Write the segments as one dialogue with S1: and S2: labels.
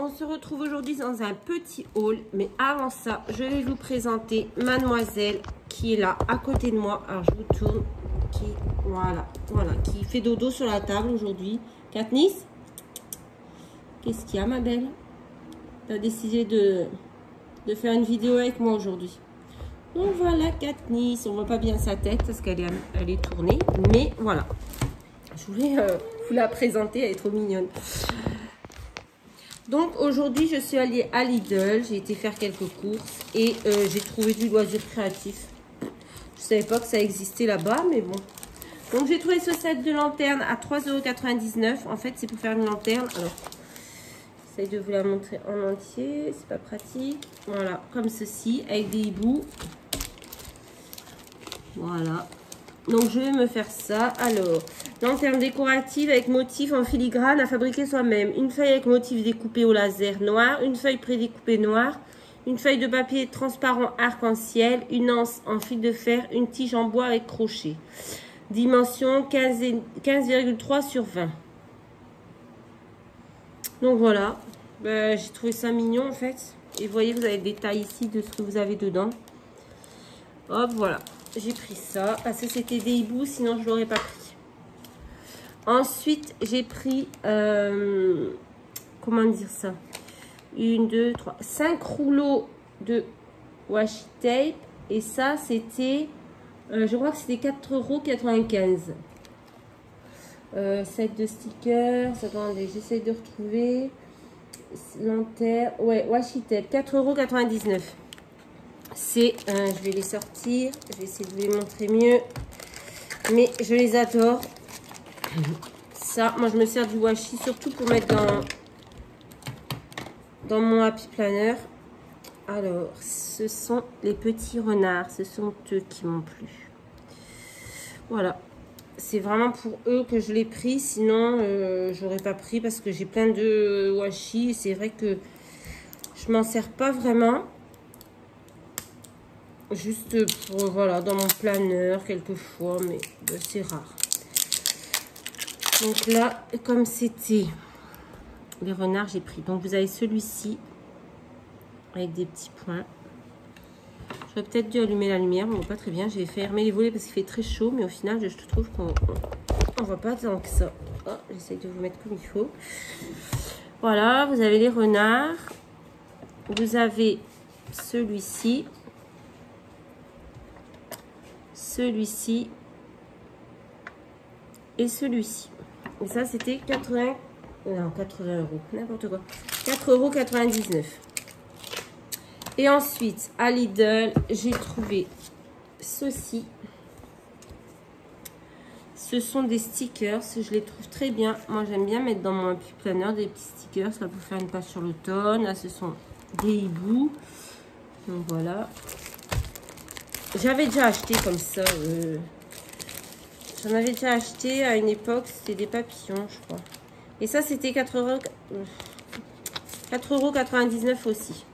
S1: on se retrouve aujourd'hui dans un petit haul. Mais avant ça, je vais vous présenter mademoiselle qui est là, à côté de moi. Alors, je vous tourne. Voilà, qui fait dodo sur la table aujourd'hui. Katniss, qu'est-ce qu'il y a, ma belle? Tu as décidé de faire une vidéo avec moi aujourd'hui. Donc voilà, Katniss. On voit pas bien sa tête parce qu'elle est tournée. Mais voilà. Je voulais vous la présenter, elle est trop mignonne. Donc aujourd'hui, je suis allée à Lidl, j'ai été faire quelques courses et j'ai trouvé du loisir créatif. Je savais pas que ça existait là-bas, mais bon. Donc j'ai trouvé ce set de lanterne à 3,99 €. En fait, c'est pour faire une lanterne. Alors, j'essaie de vous la montrer en entier, c'est pas pratique. Voilà, comme ceci, avec des hiboux. Voilà. Donc je vais me faire ça. Alors, lanterne décorative avec motif en filigrane à fabriquer soi-même. Une feuille avec motif découpé au laser noir, une feuille prédécoupée noire, une feuille de papier transparent arc-en-ciel, une anse en fil de fer, une tige en bois avec crochet. Dimension 15,3 sur 20. Donc voilà, j'ai trouvé ça mignon en fait. Et vous voyez, vous avez le détail ici de ce que vous avez dedans. Hop, voilà. J'ai pris ça parce que c'était des hiboux, sinon je ne l'aurais pas pris. Ensuite, j'ai pris, comment dire ça? 1, 2, 3, 5 rouleaux de washi tape. Et ça, c'était, je crois que c'était 4,95 €. Set de stickers, attendez, j'essaie de retrouver. Lanterne, ouais, washi tape, 4,99 €. C'est, je vais les sortir, je vais essayer de vous les montrer mieux, mais je les adore. Ça, moi je me sers du washi surtout pour mettre dans mon happy planner. Alors, ce sont les petits renards, ce sont eux qui m'ont plu. Voilà, c'est vraiment pour eux que je l'ai pris, sinon j'aurais pas pris parce que j'ai plein de washi. C'est vrai que je m'en sers pas vraiment. Juste pour, voilà, dans mon planeur, quelquefois, mais c'est rare. Donc là, comme c'était les renards, j'ai pris. Donc vous avez celui-ci, avec des petits points. J'aurais peut-être dû allumer la lumière, mais on voit pas très bien. J'ai fermé les volets parce qu'il fait très chaud, mais au final, je trouve qu'on ne voit pas tant que ça. Oh, j'essaie de vous mettre comme il faut. Voilà, vous avez les renards. Vous avez celui-ci. Celui-ci et celui-ci. Et ça, c'était 80 €, n'importe quoi. 4,99 €. Et ensuite, à Lidl, j'ai trouvé ceci. Ce sont des stickers. Je les trouve très bien. Moi, j'aime bien mettre dans mon happy planner des petits stickers. Là, pour faire une page sur l'automne. Là, ce sont des hiboux. Donc, voilà. J'avais déjà acheté comme ça. J'en avais déjà acheté à une époque. C'était des papillons, je crois. Et ça, c'était 4,99 € aussi.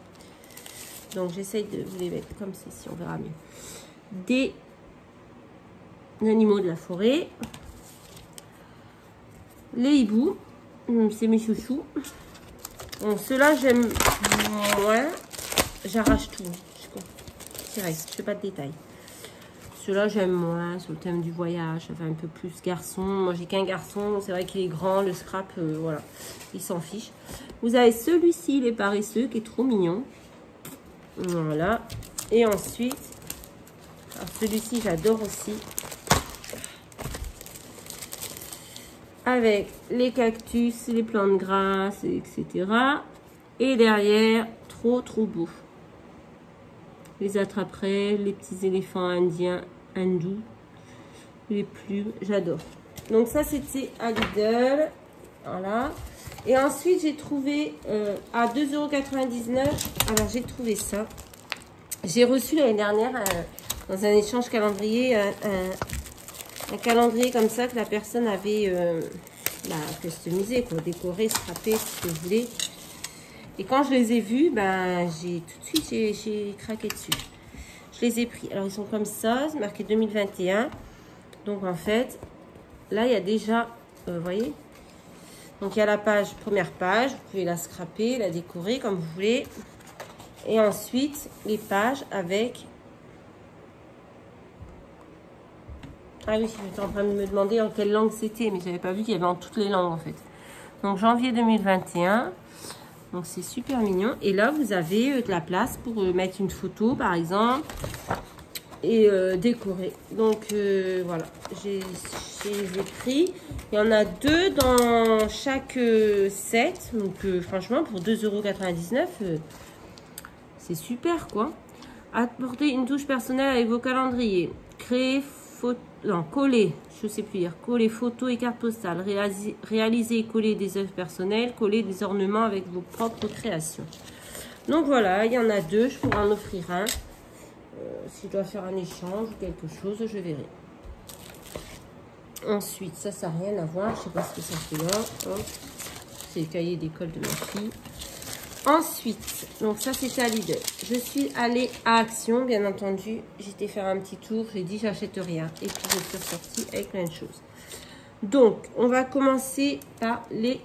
S1: Donc, j'essaye de vous les mettre comme ceci. On verra mieux. Des animaux de la forêt. Les hiboux. C'est mes chouchous. Bon, ceux-là, j'aime moins. J'arrache tout. Direct, je fais pas de détails. Ceux-là, j'aime moins, sur le thème du voyage. Ça fait un peu plus garçon. Moi, j'ai qu'un garçon. C'est vrai qu'il est grand. Le scrap, voilà. Il s'en fiche. Vous avez celui-ci, les paresseux, qui est trop mignon. Voilà. Et ensuite, celui-ci, j'adore aussi. Avec les cactus, les plantes grasses, etc. Et derrière, trop beau. Les attraperais, les petits éléphants indiens, hindous, les plumes, j'adore. Donc ça, c'était à Lidl. Voilà. Et ensuite, j'ai trouvé à 2,99 €. Alors, j'ai trouvé ça. J'ai reçu l'année dernière, dans un échange calendrier, un calendrier comme ça que la personne avait customisé, quoi, décoré, strappé, ce que vous voulez. Et quand je les ai vus, j'ai tout de suite, j'ai craqué dessus. Je les ai pris. Alors, ils sont comme ça, c'est marqué 2021. Donc, en fait, là, il y a déjà, vous voyez, Donc il y a la page, première page, vous pouvez la scraper, la décorer comme vous voulez. Et ensuite les pages avec... Ah oui, j'étais en train de me demander en quelle langue c'était, mais j'avais pas vu qu'il y avait en toutes les langues en fait. Donc janvier 2021. Donc c'est super mignon. Et là vous avez de la place pour mettre une photo par exemple et décorer. Donc voilà, j'ai pris. Il y en a 2 dans chaque set. Donc franchement pour 2,99 €, c'est super quoi. Apportez une touche personnelle avec vos calendriers. Créer coller, je sais plus dire, coller photos et cartes postales, réaliser et coller des œuvres personnelles, coller des ornements avec vos propres créations. Donc voilà, il y en a 2, je pourrais en offrir un. Si je dois faire un échange ou quelque chose, je verrai. Ensuite, ça n'a rien à voir, je sais pas ce que ça fait là. C'est le cahier d'école de ma fille. Ensuite, donc ça c'était à Lidl. Je suis allée à Action, bien entendu. J'étais faire un petit tour, j'ai dit j'achète rien. Et puis je suis ressortie avec plein de choses. Donc, on va commencer par les...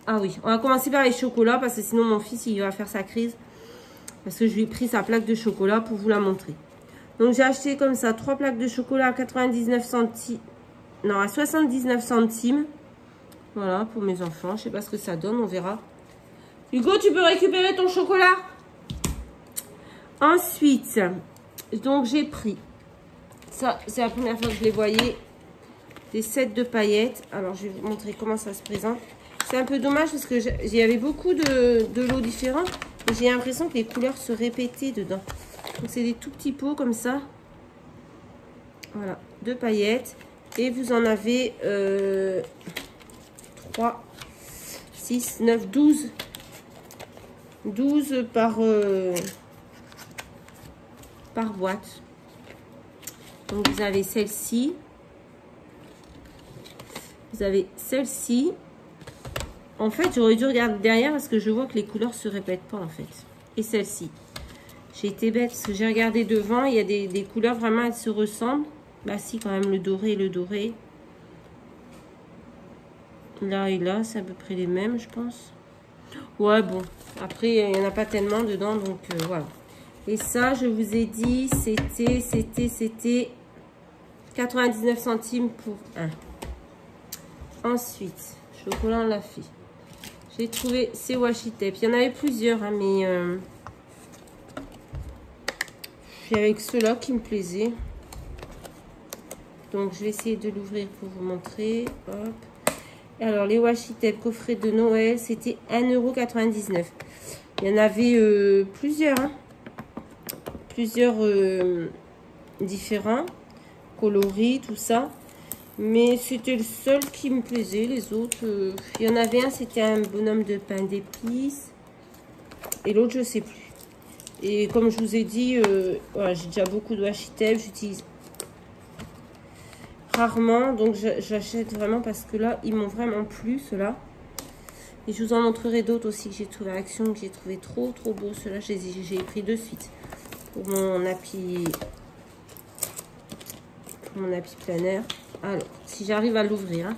S1: Ah oui, on va commencer par les chocolats parce que sinon mon fils il va faire sa crise. Parce que je lui ai pris sa plaque de chocolat pour vous la montrer. Donc j'ai acheté comme ça 3 plaques de chocolat à 99 centimes. Non, à 79 centimes. Voilà, pour mes enfants. Je sais pas ce que ça donne, on verra. Hugo, tu peux récupérer ton chocolat? Ensuite, donc j'ai pris, ça c'est la première fois que je les voyais, des sets de paillettes. Alors je vais vous montrer comment ça se présente. C'est un peu dommage parce que il y avait beaucoup de lots différents. Et j'ai l'impression que les couleurs se répétaient dedans. Donc c'est des tout petits pots comme ça. Voilà, de paillettes. Et vous en avez 3, 6, 9, 12. 12 par boîte. Donc vous avez celle-ci. Vous avez celle-ci. En fait, j'aurais dû regarder derrière parce que je vois que les couleurs se répètent pas en fait. Et celle-ci. J'ai été bête parce que j'ai regardé devant. Il y a des couleurs vraiment, elles se ressemblent. Bah si, quand même, le doré et le doré. Là et là, c'est à peu près les mêmes, je pense. Ouais, bon. Après, il n'y en a pas tellement dedans, donc voilà. Et ça, je vous ai dit, c'était 99 centimes pour un. Ensuite, chocolat, on l'a fait. J'ai trouvé ces washi tape. Il y en avait plusieurs, hein, mais c'est avec ceux-là qui me plaisaient. Donc, je vais essayer de l'ouvrir pour vous montrer. Hop. Alors, les washi tape coffret de Noël, c'était 1,99 €. Il y en avait plusieurs. Hein. Plusieurs différents. Coloris, tout ça. Mais c'était le seul qui me plaisait. Les autres, il y en avait un, c'était un bonhomme de pain d'épices. Et l'autre, je sais plus. Et comme je vous ai dit, voilà, j'ai déjà beaucoup de washi tape. J'utilise rarement, donc j'achète vraiment parce que là ils m'ont vraiment plu, ceux-là. Et je vous en montrerai d'autres aussi que j'ai trouvé à Action, que j'ai trouvé trop beau. Ceux-là j'ai pris de suite pour mon appui planner. Alors si j'arrive à l'ouvrir, hein.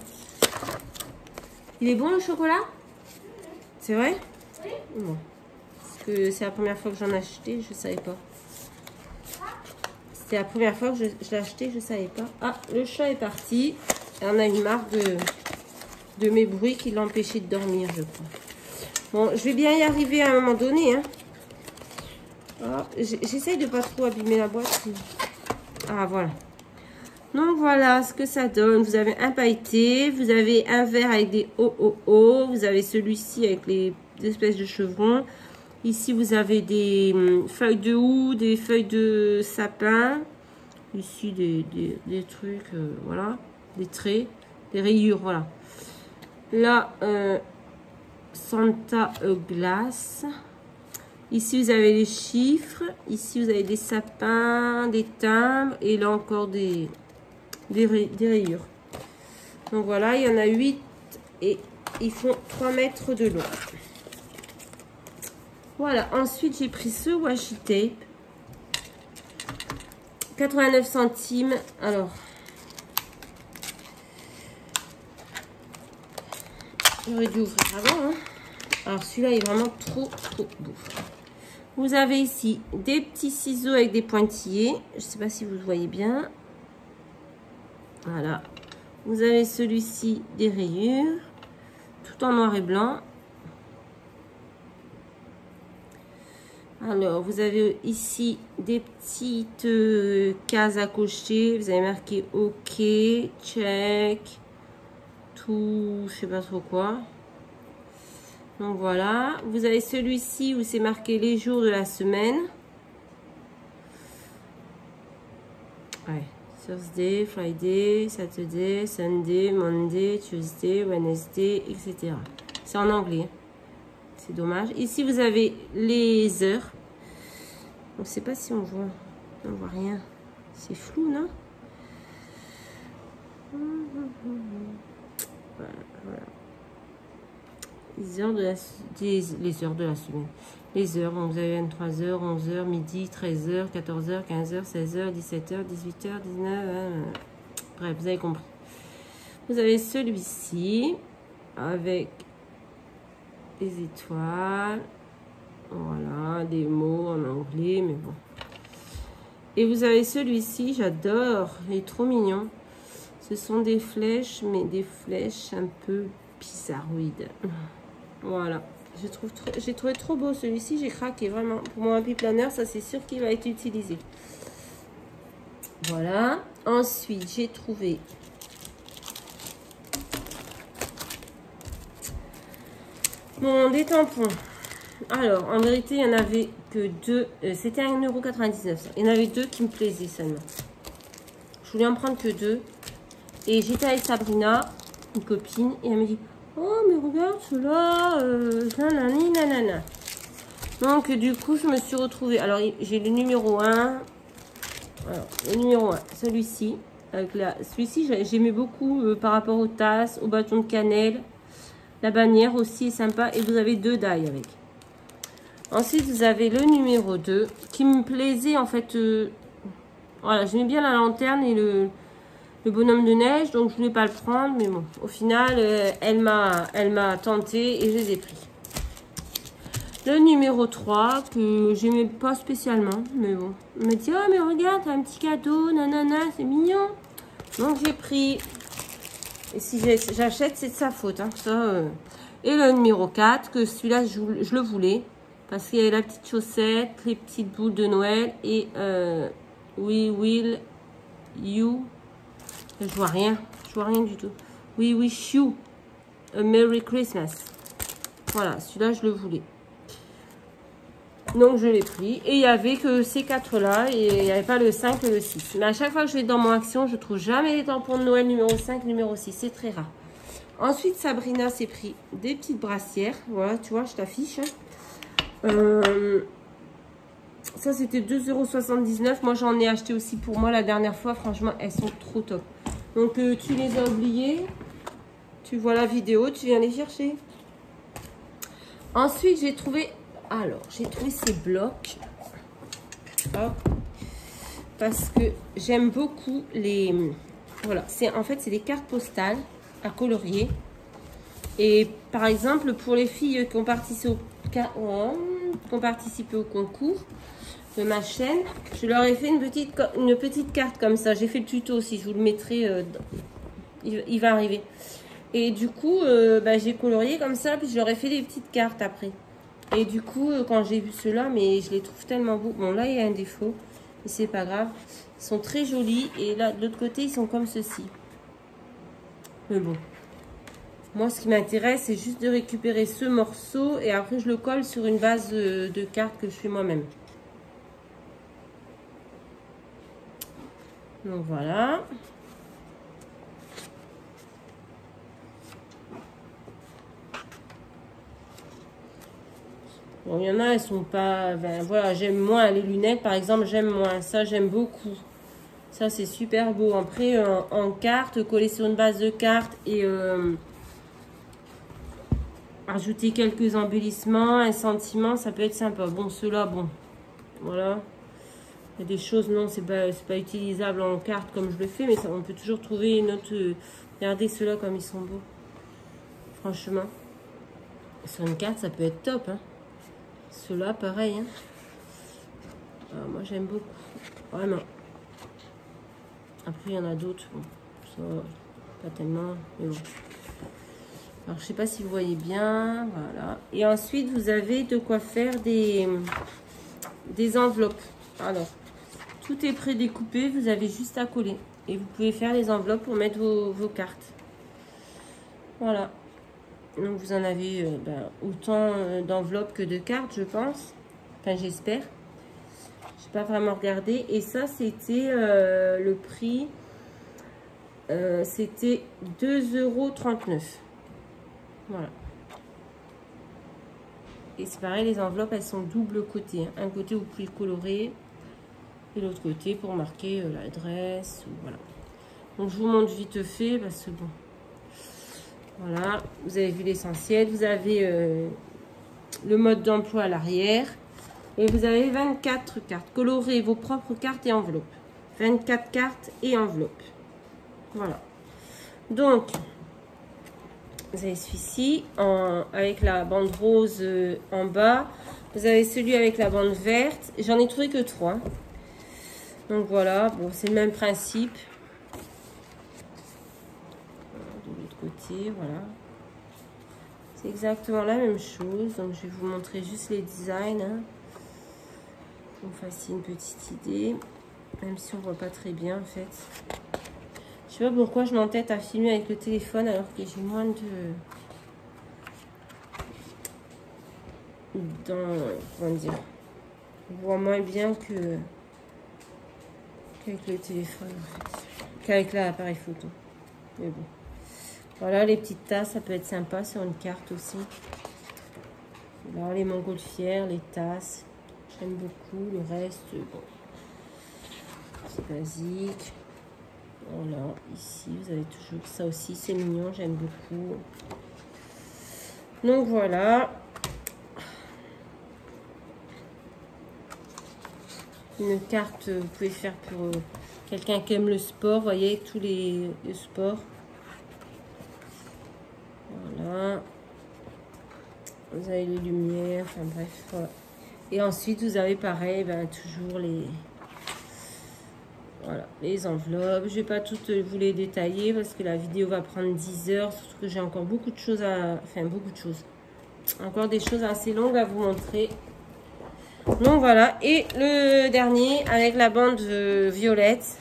S1: Il est bon le chocolat? C'est vrai? Oui. Bon, parce que c'est la première fois que j'en ai acheté, je savais pas. C'est la première fois que je l'ai acheté, je ne savais pas. Ah, le chat est parti. Et on a une marque de mes bruits qui l'empêchait de dormir, je crois. Bon, je vais bien y arriver à un moment donné. Hein. Ah, j'essaye de pas trop abîmer la boîte. Ah, voilà. Donc, voilà ce que ça donne. Vous avez un pailleté. Vous avez un verre avec des O. Vous avez celui-ci avec les espèces de chevrons. Ici, vous avez des feuilles de houx, des feuilles de sapin. Ici, des trucs, voilà. Des traits, des rayures, voilà. Là, Santa Glace. Ici, vous avez les chiffres. Ici, vous avez des sapins, des timbres. Et là, encore des rayures. Donc, voilà, il y en a 8. Et ils font 3 mètres de long. Voilà, ensuite j'ai pris ce washi tape. 89 centimes. Alors, J'aurais dû ouvrir avant. Hein. Alors celui-là est vraiment trop beau. Vous avez ici des petits ciseaux avec des pointillés. Je ne sais pas si vous voyez bien. Voilà. Vous avez celui-ci des rayures. Tout en noir et blanc. Alors, vous avez ici des petites cases à cocher. Vous avez marqué OK, check, tout, je sais pas trop quoi. Donc voilà. Vous avez celui-ci où c'est marqué les jours de la semaine. Ouais. Thursday, Friday, Saturday, Sunday, Monday, Tuesday, Wednesday, etc. C'est en anglais. C'est dommage. Ici, vous avez les heures. On ne sait pas si on voit. On voit rien. C'est flou, non? Voilà. Les heures de la semaine. Les heures, donc vous avez 23h, 11h, midi, 13h, 14h, 15h, 16h, 17h, 18h, 19h. Bref, vous avez compris. Vous avez celui-ci avec les étoiles. Voilà, des mots en anglais, mais bon. Et vous avez celui-ci, j'adore, il est trop mignon. Ce sont des flèches, mais des flèches un peu bizarroïdes. Voilà, j'ai trouvé trop beau celui-ci, j'ai craqué vraiment. Pour mon happy planner, ça c'est sûr qu'il va être utilisé. Voilà, ensuite j'ai trouvé des tampons. Alors, en vérité, il n'y en avait que deux. C'était 1,99 €. Il y en avait deux qui me plaisaient seulement. Je voulais en prendre que deux. Et j'étais avec Sabrina, une copine, et elle me dit « Oh, mais regarde ceux-là, nanani, nanana. » Donc, du coup, je me suis retrouvée. Alors, j'ai le numéro 1. Alors, le numéro 1, celui-ci. Celui-ci, j'aimais beaucoup par rapport aux tasses, au bâton de cannelle. La bannière aussi est sympa. Et vous avez deux dailles avec. Ensuite, vous avez le numéro 2 qui me plaisait en fait. Voilà, j'aimais bien la lanterne et le bonhomme de neige, donc je voulais pas le prendre. Mais bon, au final, elle m'a tenté et je les ai pris. Le numéro 3 que j'aimais pas spécialement, mais bon. Elle m'a dit, oh mais regarde, t'as un petit cadeau, nanana, c'est mignon. Donc j'ai pris. Et si j'achète, c'est de sa faute. Hein, ça, Et le numéro 4, que celui-là, je le voulais. Parce qu'il y avait la petite chaussette, les petites boules de Noël et We will you. Je vois rien du tout. We wish you a Merry Christmas. Voilà, celui-là je le voulais. Donc je l'ai pris. Et il n'y avait que ces quatre-là. Et il n'y avait pas le 5 et le 6. Mais à chaque fois que je vais dans mon action, je trouve jamais les tampons de Noël numéro 5, numéro 6. C'est très rare. Ensuite, Sabrina s'est pris des petites brassières. Voilà, tu vois, je t'affiche. Ça c'était 2,79 €. Moi j'en ai acheté aussi pour moi la dernière fois. Franchement elles sont trop top. Donc tu les as oubliées. Tu vois la vidéo, tu viens les chercher. Ensuite j'ai trouvé. Alors j'ai trouvé ces blocs. Hop. Parce que j'aime beaucoup les. Voilà, en fait c'est des cartes postales à colorier. Et par exemple pour les filles qui ont participé au concours de ma chaîne, je leur ai fait une petite carte comme ça. J'ai fait le tuto aussi, je vous le mettrai, il va arriver. Et du coup, j'ai colorié comme ça, puis je leur ai fait des petites cartes après. Et du coup, quand j'ai vu ceux-là, mais je les trouve tellement beaux. Bon, là, il y a un défaut, mais c'est pas grave. Ils sont très jolis, et là, de l'autre côté, ils sont comme ceci. Mais bon. Moi, ce qui m'intéresse, c'est juste de récupérer ce morceau et après, je le colle sur une base de cartes que je fais moi-même. Donc, voilà. Bon, il y en a, elles sont pas... Ben, voilà, j'aime moins les lunettes, par exemple, j'aime moins. Ça, j'aime beaucoup. Ça, c'est super beau. Après, en cartes, coller sur une base de cartes et... ajouter quelques embellissements, un sentiment, ça peut être sympa. Bon, ceux-là, bon, voilà. Il y a des choses, non, c'est pas utilisable en carte comme je le fais, mais ça, on peut toujours trouver une autre... regardez ceux-là comme ils sont beaux. Franchement. Sur une carte, ça peut être top. Hein. Ceux-là, pareil. Hein. Alors, moi, j'aime beaucoup. Vraiment. Après, il y en a d'autres. Bon, ça, pas tellement. Mais bon. Alors, je sais pas si vous voyez bien. Voilà. Et ensuite, vous avez de quoi faire des enveloppes. Alors, tout est prédécoupé. Vous avez juste à coller. Et vous pouvez faire les enveloppes pour mettre vos cartes. Voilà. Donc, vous en avez autant d'enveloppes que de cartes, je pense. Enfin, j'espère. Je n'ai pas vraiment regardé. Et ça, c'était le prix. C'était 2,39 €. Voilà. Et c'est pareil, les enveloppes, elles sont double côté. Hein. Un côté, vous pouvez colorer. Et l'autre côté, pour marquer l'adresse. Voilà. Donc, je vous montre vite fait. Parce que bon. Voilà. Vous avez vu l'essentiel. Vous avez le mode d'emploi à l'arrière. Et vous avez 24 cartes. Colorez vos propres cartes et enveloppes. 24 cartes et enveloppes. Voilà. Donc, vous avez celui-ci avec la bande rose en bas. Vous avez celui avec la bande verte. J'en ai trouvé que 3. Donc voilà, bon, c'est le même principe. De l'autre côté, voilà. C'est exactement la même chose. Donc je vais vous montrer juste les designs. Hein. Pour vous fassiez une petite idée. Même si on ne voit pas très bien en fait. Je sais pas pourquoi je m'entête à filmer avec le téléphone alors que j'ai moins de... Comment dire, on voit moins bien qu'avec le téléphone en fait, qu'avec l'appareil photo. Mais bon, voilà les petites tasses, ça peut être sympa sur une carte aussi. Alors les montgolfières, les tasses, j'aime beaucoup. Le reste, bon, c'est basique. Voilà, ici vous avez toujours ça aussi, c'est mignon, j'aime beaucoup. Donc voilà. Une carte, vous pouvez faire pour quelqu'un qui aime le sport, vous voyez, tous les sports. Voilà. Vous avez les lumières, enfin bref, voilà. Et ensuite, vous avez pareil, toujours les enveloppes. Je ne vais pas toutes vous les détailler parce que la vidéo va prendre 10 heures, surtout que j'ai encore beaucoup de choses encore des choses assez longues à vous montrer. Donc voilà, et le dernier avec la bande violette,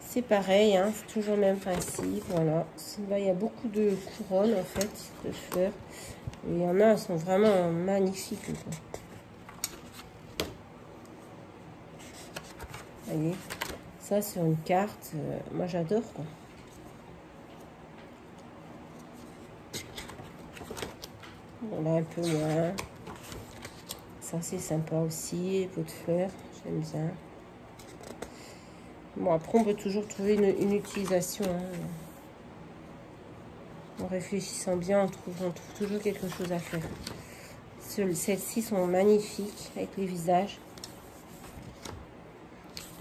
S1: c'est pareil, hein, c'est toujours le même principe. Voilà, là il y a beaucoup de couronnes en fait, de fleurs, et il y en a, elles sont vraiment magnifiques. Quoi. Vous voyez, ça sur une carte, moi j'adore quoi. Voilà un peu moins. Ça c'est sympa aussi, pot de fleurs, j'aime bien. Bon après on peut toujours trouver une utilisation. Hein. En réfléchissant bien, on trouve toujours quelque chose à faire. Celles-ci sont magnifiques avec les visages.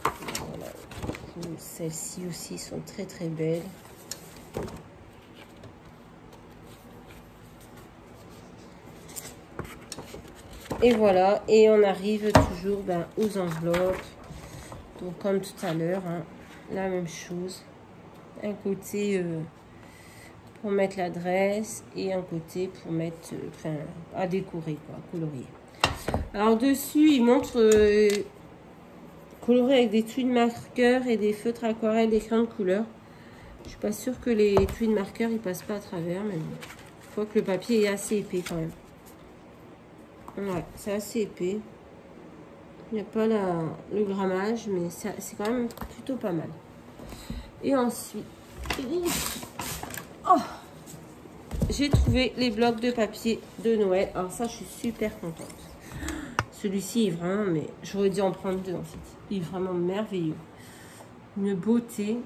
S1: Voilà. Celles-ci aussi sont très très belles. Et voilà, et on arrive toujours aux enveloppes. Donc comme tout à l'heure, hein, la même chose. Un côté pour mettre l'adresse et un côté pour mettre, à décorer, quoi, colorier. Alors dessus, il montre colorer avec des twin marqueurs et des feutres aquarelles, des crayons de couleur. Je suis pas sûre que les twin marqueurs ils passent pas à travers, mais bon. Je crois que le papier est assez épais quand même. Ouais, c'est assez épais. Il n'y a pas le grammage, mais c'est quand même plutôt pas mal. Et ensuite, j'ai trouvé les blocs de papier de Noël. Alors ça, je suis super contente. Celui-ci est vraiment, mais j'aurais dû en prendre 2 en fait. Il est vraiment merveilleux. Une beauté.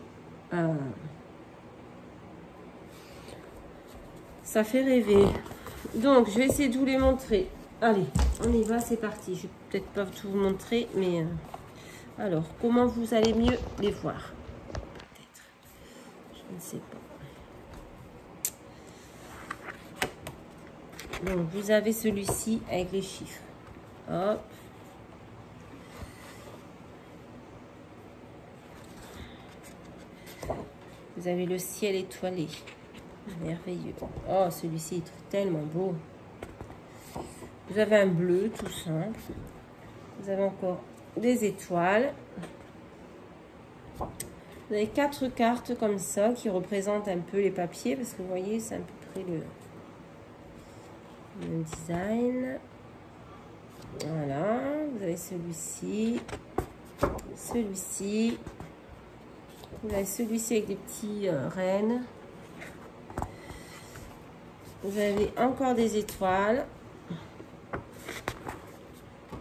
S1: Ça fait rêver. Donc, je vais essayer de vous les montrer. Allez, on y va, c'est parti. Je vais peut-être pas tout vous montrer, mais... alors, comment vous allez mieux les voir? Peut-être. Je ne sais pas. Donc, vous avez celui-ci avec les chiffres. Hop. Vous avez le ciel étoilé. Merveilleux. Oh, celui-ci est tellement beau. Vous avez un bleu tout simple. Vous avez encore des étoiles. Vous avez 4 cartes comme ça qui représentent un peu les papiers parce que vous voyez, c'est à peu près le design. Voilà. Vous avez celui-ci. Celui-ci. Vous avez celui-ci avec des petits rennes. Vous avez encore des étoiles.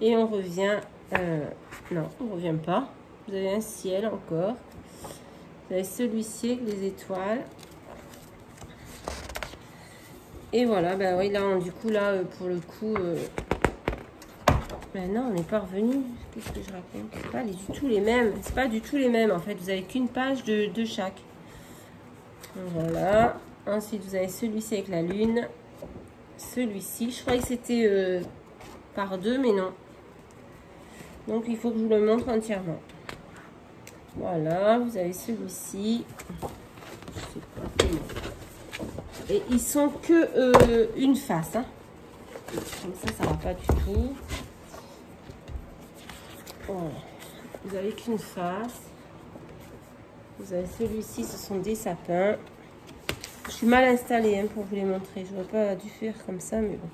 S1: Et on revient... non, on ne revient pas. Vous avez un ciel encore. Vous avez celui-ci avec les étoiles. Et voilà, ben oui, là, du coup, là, pour le coup... ben non, on n'est pas revenu. Qu'est-ce que je raconte? C'est pas du tout les mêmes. C'est pas du tout les mêmes, en fait. Vous avez qu'une page de chaque. Voilà. Ensuite, vous avez celui-ci avec la lune. Celui-ci. Je croyais que c'était par deux, mais non. Donc, il faut que je vous le montre entièrement. Voilà. Vous avez celui-ci. Et ils sont que une face. Hein. Comme ça, ça va pas du tout. Voilà. Vous avez qu'une face. Vous avez celui-ci, ce sont des sapins. Je suis mal installée hein, pour vous les montrer. Je n'aurais pas dû faire comme ça, mais bon.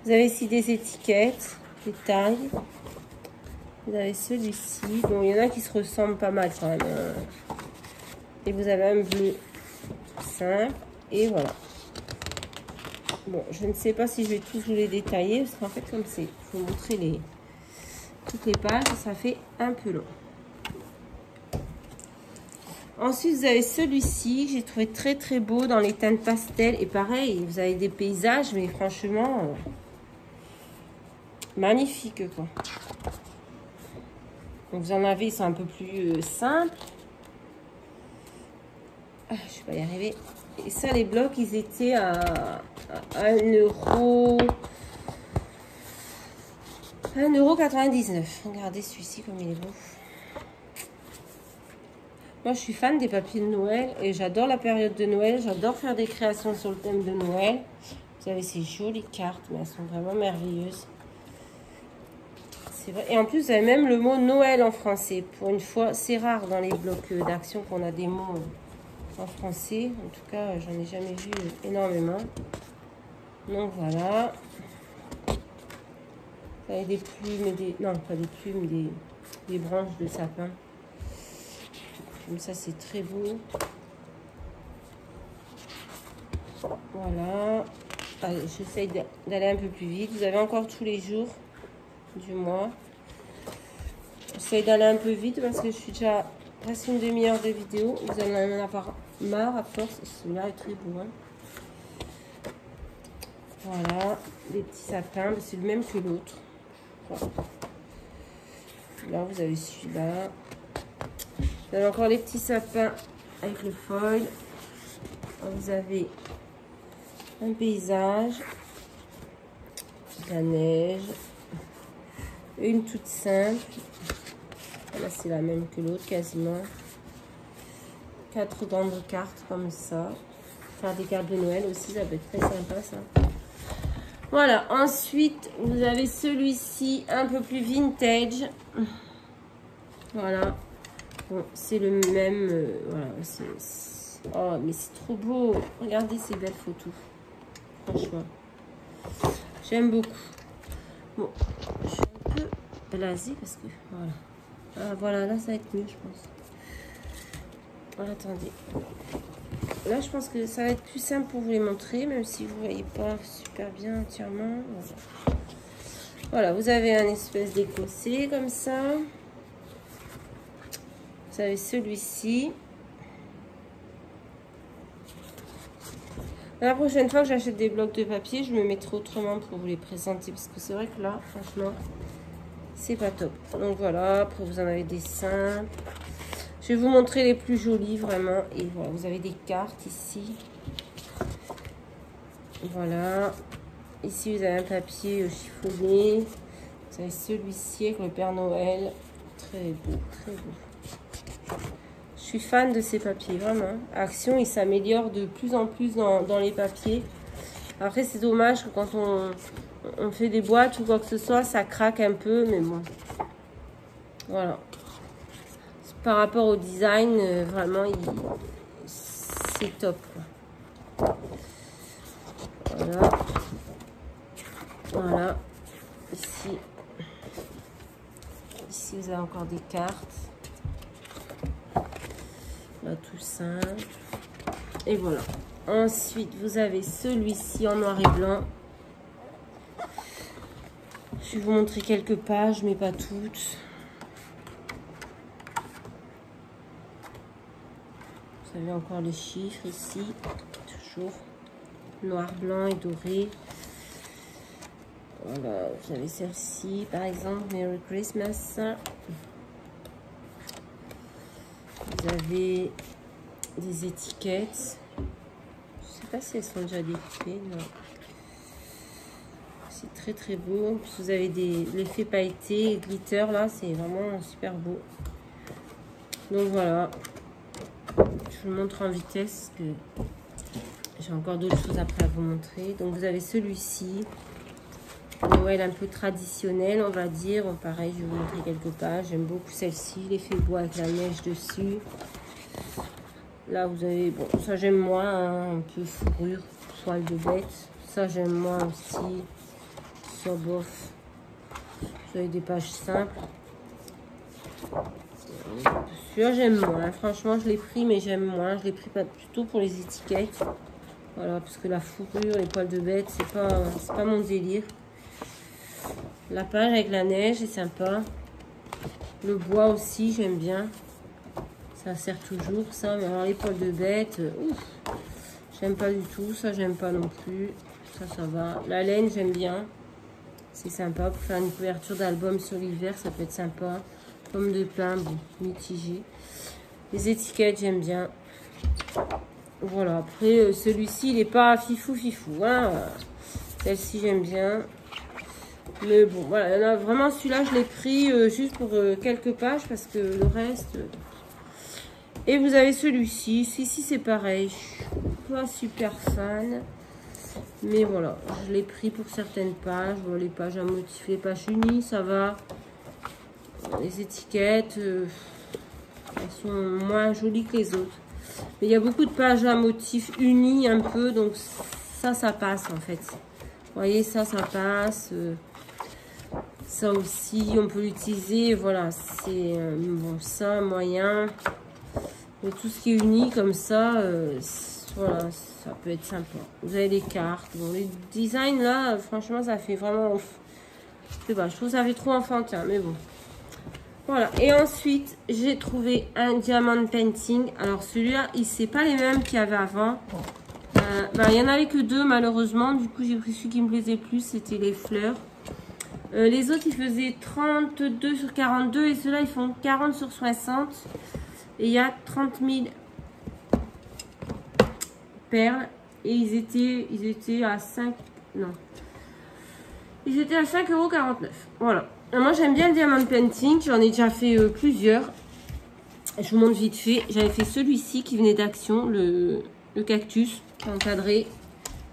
S1: Vous avez ici des étiquettes, des tailles. Vous avez celui-ci. Bon, il y en a qui se ressemblent pas mal quand même. Et vous avez un bleu simple. Et voilà. Bon, je ne sais pas si je vais tous vous les détailler. Parce qu'en fait, comme c'est, il faut montrer toutes les pages. Ça fait un peu long. Ensuite, vous avez celui-ci, j'ai trouvé très très beau dans les teintes pastel. Et pareil, vous avez des paysages, mais franchement, magnifique quoi. Donc, vous en avez, ils sont un peu plus simples. Ah, je vais pas y arriver. Et ça, les blocs, ils étaient à 1 €. Regardez celui-ci comme il est beau. Moi, je suis fan des papiers de Noël et j'adore la période de Noël. J'adore faire des créations sur le thème de Noël. Vous avez ces jolies cartes, mais elles sont vraiment merveilleuses. C'est vrai. Et en plus, vous avez même le mot Noël en français. Pour une fois, c'est rare dans les blocs d'action qu'on a des mots en français. En tout cas, j'en ai jamais vu énormément. Donc voilà. Vous avez des plumes et des... Non, pas des plumes, des branches de sapin. Comme ça, c'est très beau. Voilà. Allez, j'essaye d'aller un peu plus vite. Vous avez encore tous les jours du mois. J'essaye d'aller un peu vite parce que je suis déjà presque une demi-heure de vidéo. Vous allez en avoir marre à force. Celui-là est très beau. Hein. Voilà. Les petits sapins. C'est le même que l'autre. Voilà. Là, vous avez celui-là. Vous avez encore les petits sapins avec le foil. Vous avez un paysage, de la neige, une toute simple. Là, c'est la même que l'autre quasiment. 4 grandes cartes comme ça. Faire des cartes de Noël aussi, ça peut être très sympa ça. Voilà, ensuite vous avez celui-ci un peu plus vintage. Voilà. Bon, c'est le même. Voilà, oh, mais c'est trop beau. Regardez ces belles photos. Franchement. J'aime beaucoup. Bon, je suis un peu blasée parce que. Voilà. Ah, voilà, là, ça va être mieux, je pense. Voilà, attendez. Là, je pense que ça va être plus simple pour vous les montrer, même si vous ne voyez pas super bien entièrement. Voilà. Voilà, vous avez un espèce d'écossais comme ça. Vous avez celui-ci. La prochaine fois que j'achète des blocs de papier, je me mettrai autrement pour vous les présenter. Parce que c'est vrai que là, franchement, c'est pas top. Donc voilà, après vous en avez des simples. Je vais vous montrer les plus jolis vraiment. Et voilà, vous avez des cartes ici. Voilà. Ici, vous avez un papier chiffonné. Vous avez celui-ci avec le Père Noël. Très beau, très beau. Je suis fan de ces papiers, vraiment. Action, il s'améliore de plus en plus dans les papiers. Après, c'est dommage que quand on fait des boîtes ou quoi que ce soit, ça craque un peu, mais bon. Voilà. Par rapport au design, vraiment, c'est top, quoi. Voilà. Voilà. Ici, vous avez encore des cartes. Là, tout simple. Et voilà. Ensuite, vous avez celui-ci en noir et blanc. Je vais vous montrer quelques pages, mais pas toutes. Vous avez encore les chiffres ici. Toujours noir, blanc et doré. Voilà, vous avez celle-ci, par exemple, Merry Christmas. Vous avez des étiquettes. Je sais pas si elles sont déjà découpées. Non. C'est très très beau. Vous avez l'effet pailleté et glitter là, c'est vraiment super beau. Donc voilà. Je vous montre en vitesse que j'ai encore d'autres choses après à vous montrer. Donc vous avez celui-ci. Noël un peu traditionnel, on va dire. Pareil, je vais vous montrer quelques pages. J'aime beaucoup celle-ci, l'effet bois avec la neige dessus. Là, vous avez, bon, ça j'aime moins, hein, un peu fourrure, poil de bête. Ça j'aime moins aussi. Ça, bof. Vous avez des pages simples. Celui-là, j'aime moins. Franchement, je l'ai pris, mais j'aime moins. Je l'ai pris plutôt pour les étiquettes. Voilà, parce que la fourrure, les poils de bête, c'est pas mon délire. La page avec la neige est sympa. Le bois aussi, j'aime bien. Ça sert toujours, ça. Mais alors, les poils de bête, ouf, j'aime pas du tout. Ça, j'aime pas non plus. Ça va. La laine, j'aime bien. C'est sympa pour faire une couverture d'album sur l'hiver. Ça peut être sympa. Pomme de pin, bon, mitigé. Les étiquettes, j'aime bien. Voilà. Après, celui-ci, il n'est pas fifou. Hein. Celle-ci, j'aime bien. Mais bon, voilà, vraiment celui-là, je l'ai pris juste pour quelques pages parce que le reste... Et vous avez celui-ci. Celui-ci, c'est pareil. Je suis pas super fan. Mais voilà, je l'ai pris pour certaines pages. Bon, les pages à motif, les pages unies, ça va. Les étiquettes, elles sont moins jolies que les autres. Mais il y a beaucoup de pages à motif unis un peu. Donc ça passe en fait. Vous voyez, ça passe. Ça aussi, on peut l'utiliser. Voilà, c'est bon, ça, moyen. Mais tout ce qui est uni comme ça, voilà, ça peut être sympa. Vous avez les cartes. Bon, les designs là, franchement, ça fait vraiment... Je sais pas, je trouve que ça fait trop enfantin, mais bon. Voilà, et ensuite, j'ai trouvé un diamond painting. Alors, celui-là, c'est pas les mêmes qu'il y avait avant. Il y en avait que deux, malheureusement. Du coup, j'ai pris celui qui me plaisait plus, c'était les fleurs. Les autres, ils faisaient 32 sur 42 et ceux-là, ils font 40 sur 60. Et il y a 30 000 perles. Et ils étaient à 5... Non. Ils étaient à 5,49 €. Voilà. Alors moi, j'aime bien le diamond painting. J'en ai déjà fait plusieurs. Je vous montre vite fait. J'avais fait celui-ci qui venait d'Action, le cactus encadré.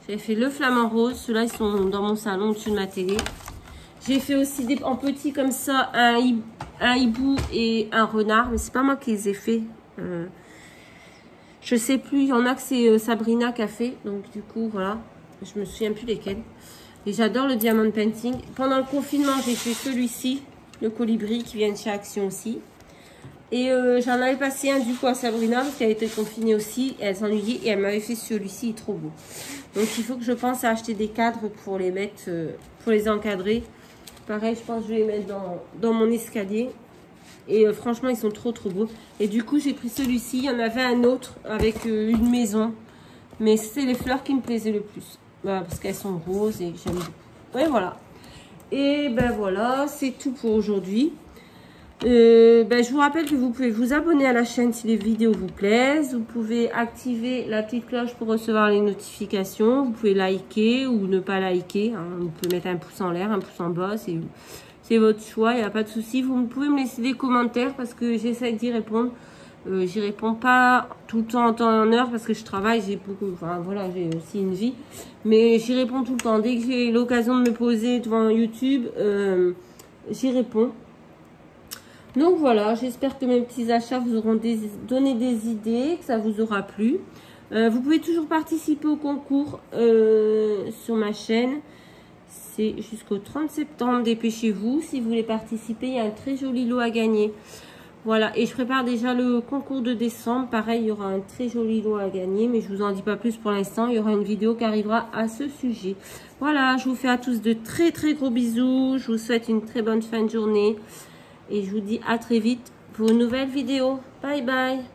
S1: J'avais fait le flamant rose. Ceux-là, ils sont dans mon salon au-dessus de ma télé. J'ai fait aussi en petit comme ça un hibou et un renard. Mais c'est pas moi qui les ai fait. Je sais plus. Il y en a que c'est Sabrina qui a fait. Donc du coup, voilà. Je me souviens plus lesquels. Et j'adore le diamond painting. Pendant le confinement, j'ai fait celui-ci. Le colibri qui vient de chez Action aussi. Et j'en avais passé un du coup à Sabrina parce qu'elle était confinée aussi. Et elle s'ennuyait et elle m'avait fait celui-ci. Il est trop beau. Donc il faut que je pense à acheter des cadres pour les mettre, pour les encadrer. Pareil, je pense que je vais les mettre dans mon escalier. Et franchement, ils sont trop beaux. Et du coup, j'ai pris celui-ci. Il y en avait un autre avec une maison. Mais c'est les fleurs qui me plaisaient le plus. Voilà, parce qu'elles sont roses et j'aime beaucoup. Et voilà. Et ben voilà, c'est tout pour aujourd'hui. Je vous rappelle que vous pouvez vous abonner à la chaîne si les vidéos vous plaisent. Vous pouvez activer la petite cloche pour recevoir les notifications. Vous pouvez liker ou ne pas liker. Hein. Vous pouvez mettre un pouce en l'air, un pouce en bas. C'est votre choix, il n'y a pas de souci. Vous pouvez me laisser des commentaires parce que j'essaie d'y répondre. J'y réponds pas tout le temps en temps et en heure parce que je travaille, j'ai beaucoup, enfin voilà, j'ai aussi une vie. Mais j'y réponds tout le temps. Dès que j'ai l'occasion de me poser devant YouTube, j'y réponds. Donc voilà, j'espère que mes petits achats vous auront donné des idées, que ça vous aura plu. Vous pouvez toujours participer au concours sur ma chaîne. C'est jusqu'au 30 septembre, dépêchez-vous. Si vous voulez participer, il y a un très joli lot à gagner. Voilà, et je prépare déjà le concours de décembre. Pareil, il y aura un très joli lot à gagner, mais je vous en dis pas plus pour l'instant. Il y aura une vidéo qui arrivera à ce sujet. Voilà, je vous fais à tous de très très gros bisous. Je vous souhaite une très bonne fin de journée. Et je vous dis à très vite pour une nouvelle vidéo. Bye bye.